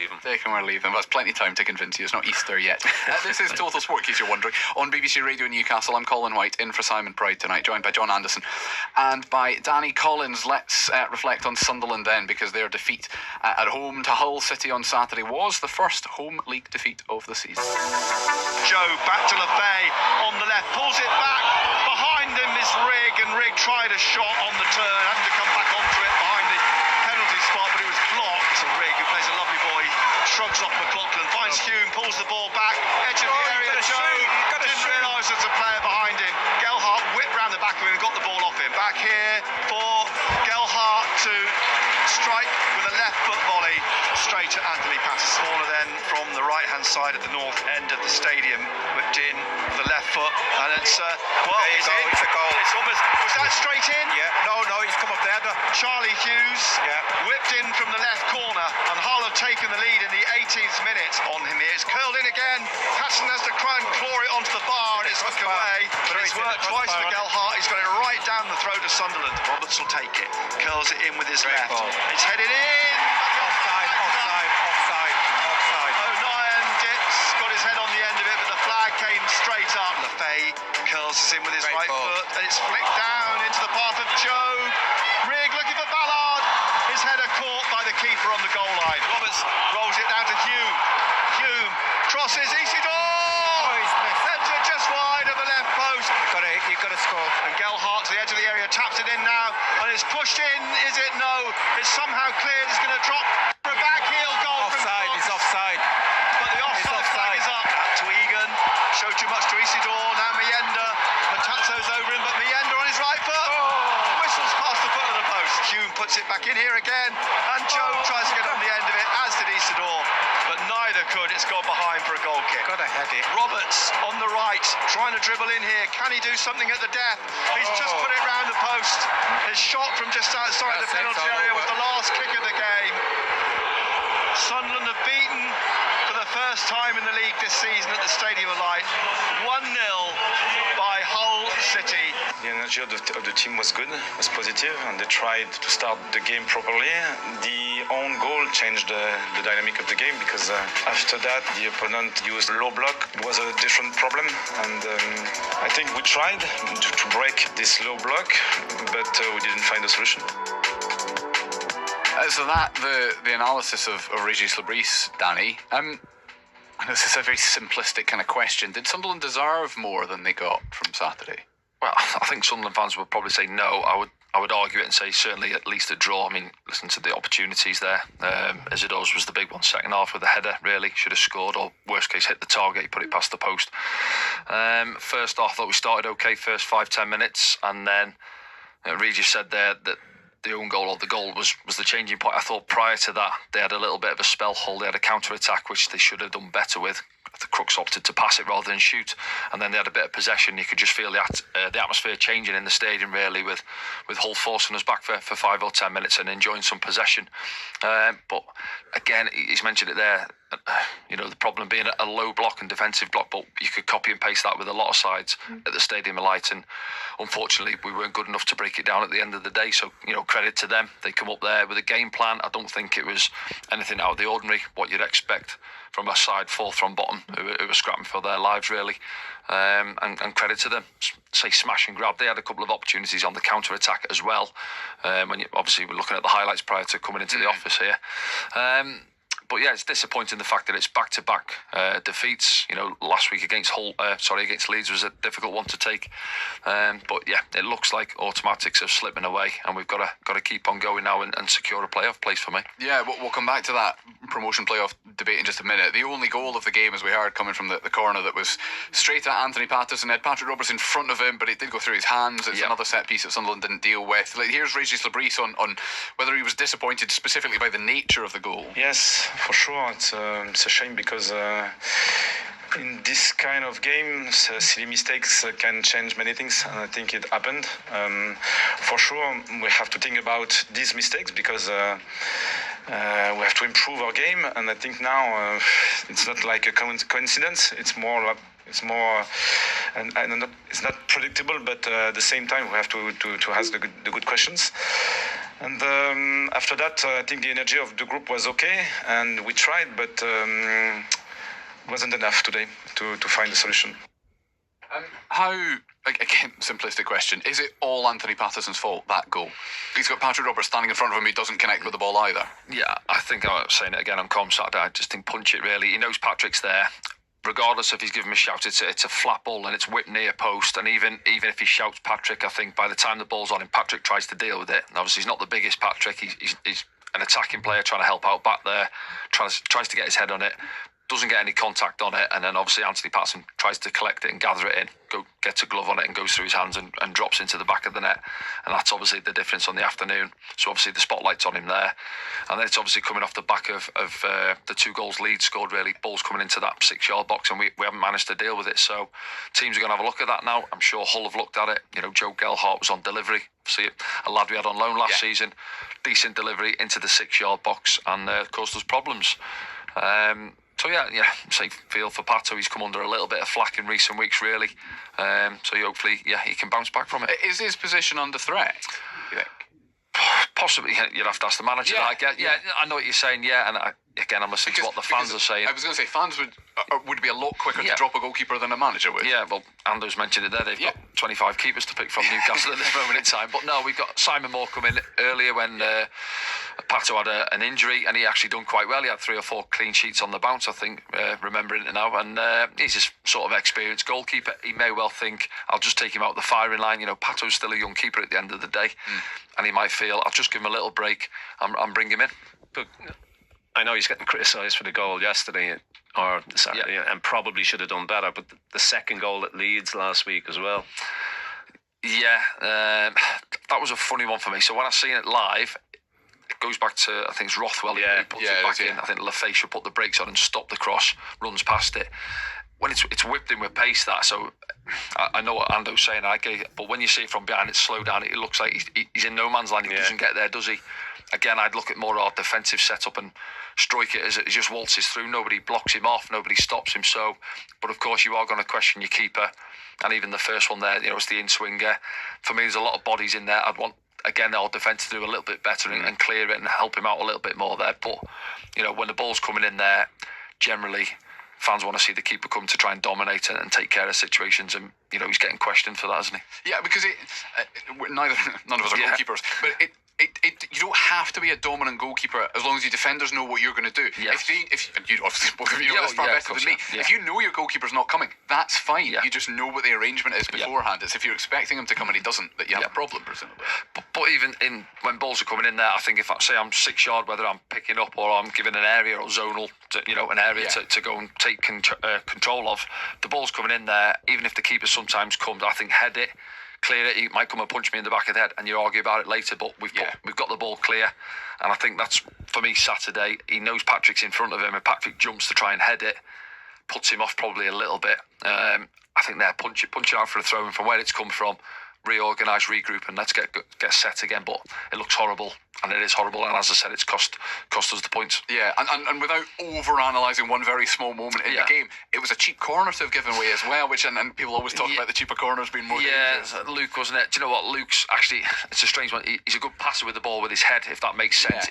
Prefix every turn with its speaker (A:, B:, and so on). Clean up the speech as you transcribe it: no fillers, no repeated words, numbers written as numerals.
A: leave them.
B: Take them or leave them. There's plenty of time to convince you. It's not Easter yet. This is Total Sport, in case you're wondering. On BBC Radio Newcastle, I'm Colin White, in for Simon Pride tonight, joined by John Anderson and by Danny Collins. Let's reflect on Sunderland then, because their defeat at home to Hull City on Saturday was the first home league defeat of the season.
C: Joe back to Lefay on the left, pulls it back. Behind him is Rigg, and Rigg tried a shot on the turn, having to come back onto it behind the penalty spot, but it was blocked. And Rigg, who plays a lovely ball, shrugs off McLaughlin, finds Hume, pulls the ball back, edge of the area. Joe didn't realise there's a player behind him. Gelhardt whipped round the back of him and got the ball off him. Back here for Gelhardt to strike with a left foot volley straight at Anthony Patterson. Corner then from the right hand side at the north end of the stadium, whipped in with the left foot, and it's it's a goal. It's almost, was that straight in?
A: Yeah, no, he's come up there.
C: Charlie Hughes whipped in from the left corner, and Hull have taken the lead in the 18th minute on him here. It's curled in again. Patterson has to try and claw it onto the bar, and it's hooked away, but it's worked twice for Gelhardt. He's got it right down the throat of Sunderland. Roberts will take it, curls it in with his left. It's headed in.
A: Offside.
C: O'Nien dips, got his head on the end of it, but the flag came straight up. Lefay curls it in with his right foot, and it's flicked down into the path of Joe. Rigg looking for Ballard. His header caught by the keeper on the goal line. Roberts rolls it down to Hume. Hume crosses Isidore. Heads it just wide of the left post.
A: You've got to score.
C: And Gelhardt to the edge of the area, taps it in now, and it's pushed in. Is it? No. It's somehow cleared. It's going to drop for a back heel goal.
A: Offside. He's offside.
C: But the offside flag is up. Out to Egan. Showed too much to Isidore. Now Mienda. Matazzo's over him, but Mienda on his right foot. Whistles past the foot of the post. Hume puts it back in here again, and Joe tries to get on the end of it, as did Isidore, but neither could. It's gone behind for a goal kick.
A: Got to head it.
C: Roberts on the right, trying to dribble in here. Can he do something at the death? He's just put it round the post. His shot from just outside the penalty area was the last kick of the game. Sunderland have beaten for the first time in the league this season at the Stadium of Light, 1-0 by Hull City.
D: The energy of the team was good, was positive, and they tried to start the game properly. The own goal changed the dynamic of the game, because after that the opponent used low block. It was a different problem, and I think we tried to break this low block, but we didn't find a solution.
B: So that, the analysis of Régis Lebris, Danny. And this is a very simplistic kind of question. Did Sunderland deserve more than they got from Saturday?
E: Well, I think Sunderland fans would probably say no. I would argue it and say certainly at least a draw. I mean, listen to the opportunities there. Isidore's was the big one, second half with a header, really. Should have scored, or worst case hit the target, he put it past the post. First half, I thought we started okay, first 5-10 minutes, and then Regis said there that the own goal, or the goal, was the changing point. I thought prior to that they had a little bit of a spell hold. They had a counter-attack which they should have done better with. The Crooks opted to pass it rather than shoot, and then they had a bit of possession. You could just feel the atmosphere changing in the stadium, really, with Hull forcing us back for 5 or 10 minutes and enjoying some possession. But again, he's mentioned it there, the problem being a low block and defensive block, but you could copy and paste that with a lot of sides at the Stadium of Light, and unfortunately we weren't good enough to break it down at the end of the day. So credit to them. They come up there with a game plan. I don't think it was anything out of the ordinary, what you'd expect from a side fourth from bottom who were scrapping for their lives, really. And credit to them. Say smash and grab. They had a couple of opportunities on the counter-attack as well. When obviously we're looking at the highlights prior to coming into the office here. But yeah, it's disappointing the fact that it's back-to-back defeats. Last week against Leeds was a difficult one to take. But yeah, it looks like automatics are slipping away, and we've got to keep on going now and secure a playoff place for me.
B: Yeah, we'll come back to that promotion playoff debate in just a minute. The only goal of the game, as we heard, coming from the corner that was straight at Anthony Patterson. Had Patrick Roberts in front of him, but it did go through his hands. It's another set piece that Sunderland didn't deal with. Here's Régis Lebris on whether he was disappointed specifically by the nature of the goal.
D: Yes, for sure. It's a shame, because in this kind of games, silly mistakes can change many things, and I think it happened. For sure, we have to think about these mistakes, because we have to improve our game, and I think now it's not like a coincidence. It's more and it's not predictable, but at the same time we have to ask the good questions. And after that, I think the energy of the group was okay, and we tried, but wasn't enough today to find a solution.
B: How, again, simplistic question, is it all Anthony Patterson's fault, that goal? He's got Patrick Roberts standing in front of him, he doesn't connect with the ball either.
E: Yeah, I think I was saying it again on Com Saturday. I just think punch it really. He knows Patrick's there. Regardless if he's given him a shout, it's a flat ball and it's whipped near post. And even if he shouts Patrick, I think by the time the ball's on him, Patrick tries to deal with it. And obviously, he's not the biggest Patrick. He's an attacking player trying to help out back there, tries to get his head on it. Doesn't get any contact on it, and then obviously Anthony Patterson tries to collect it and gather it in, gets a glove on it and goes through his hands and drops into the back of the net, and that's obviously the difference on the afternoon. So obviously the spotlight's on him there, and then it's obviously coming off the back of the 2 goals lead scored. Really, balls coming into that 6-yard box, and we haven't managed to deal with it. So teams are going to have a look at that now. I'm sure Hull have looked at it. You know, Joe Gelhardt was on delivery. See, a lad we had on loan last season, decent delivery into the 6-yard box, and caused us problems. So say feel for Pato. He's come under a little bit of flack in recent weeks, really. So hopefully, he can bounce back from it.
B: Is his position under threat, you think?
E: Possibly, you'd have to ask the manager.
B: Yeah,
E: I get. Yeah, I know what you're saying. Yeah, and I'm listening to what the fans are saying.
B: I was going to say fans would be a lot quicker to drop a goalkeeper than a manager would.
E: Yeah, well, Ando's mentioned it there. They've got 25 keepers to pick from Newcastle at this moment in time. But no, we've got Simon Moore come in earlier when Pato had an injury, and he actually done quite well. He had 3 or 4 clean sheets on the bounce, I think, remembering it now. And he's a sort of experienced goalkeeper. He may well think, I'll just take him out the firing line. You know, Pato's still a young keeper at the end of the day. And he might feel, I'll just give him a little break and bring him in.
F: But I know he's getting criticised for the goal yesterday or Saturday, and probably should have done better. But the second goal at Leeds last week as well.
E: Yeah, that was a funny one for me. So when I seen it live, it goes back to, I think it's Rothwell. He puts it back in. I think Lefay should put the brakes on and stop the cross, runs past it. When it's whipped in with pace, that, so I know what Ando's saying, but when you see it from behind, it's slowed down. It looks like he's in no man's land. He doesn't get there, does he? Again, I'd look at more our defensive setup and strike it as it just waltzes through. Nobody blocks him off. Nobody stops him. So, but of course, you are going to question your keeper. And even the first one there, it's the in-swinger. For me, there's a lot of bodies in there. I'd want, again, our defence to do a little bit better and clear it and help him out a little bit more there. But, when the ball's coming in there, generally, fans want to see the keeper come to try and dominate and take care of situations, and he's getting questioned for that, isn't he?
B: Yeah, because none of us are goalkeepers, but you don't have to be a dominant goalkeeper as long as your defenders know what you're going to do.
E: Yes.
B: If you obviously both of you know this far better than me.
E: Yeah.
B: If you know your goalkeeper's not coming, that's fine. Yeah. You just know what the arrangement is beforehand. It's if you're expecting him to come and he doesn't that you have a problem, presumably.
E: But even when balls are coming in there, I think if I'm 6 yard, whether I'm picking up or I'm giving an area or zonal, an area to go and take control of, the ball's coming in there. Even if the keeper sometimes comes, I think head it. Clear it, he might come and punch me in the back of the head and you argue about it later, but we've got the ball clear, and I think that's, for me, Saturday. He knows Patrick's in front of him and Patrick jumps to try and head it, puts him off probably a little bit. I think they're punching out for a throw, and from where it's come from, reorganise, regroup, and let's get set again. But it looks horrible, and it is horrible, and as I said, it's cost us the points.
B: Yeah, and without over-analysing one very small moment in the game, it was a cheap corner to have given away as well, which and people always talk about the cheaper corners being more dangerous.
E: Luke, wasn't it? Do you know what? Luke's actually, it's a strange one. He's a good passer with the ball with his head, if that makes sense.